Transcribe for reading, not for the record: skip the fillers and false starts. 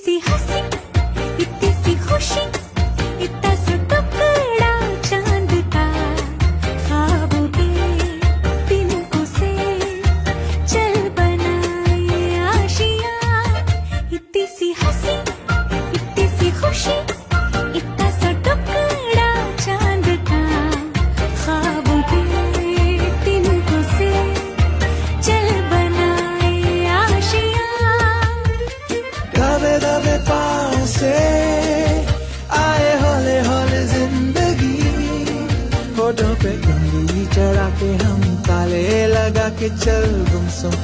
सी हंसी, इतनी सी खुशी, इतना सा टुकड़ा चांद का, ख्वाबों के तिनकों से चल बनाए आशियां। इतनी सी हंसी, इतनी सी खुशी, इतना सा टुकड़ा चांद का, ख्वाबों के तिनकों से चल बनाए आशियां। दबे दबे पाँव से आए हौले हौले जिंदगी, होठों पे उंगली चढ़ा के हम ताले लगा के चल गुमसुम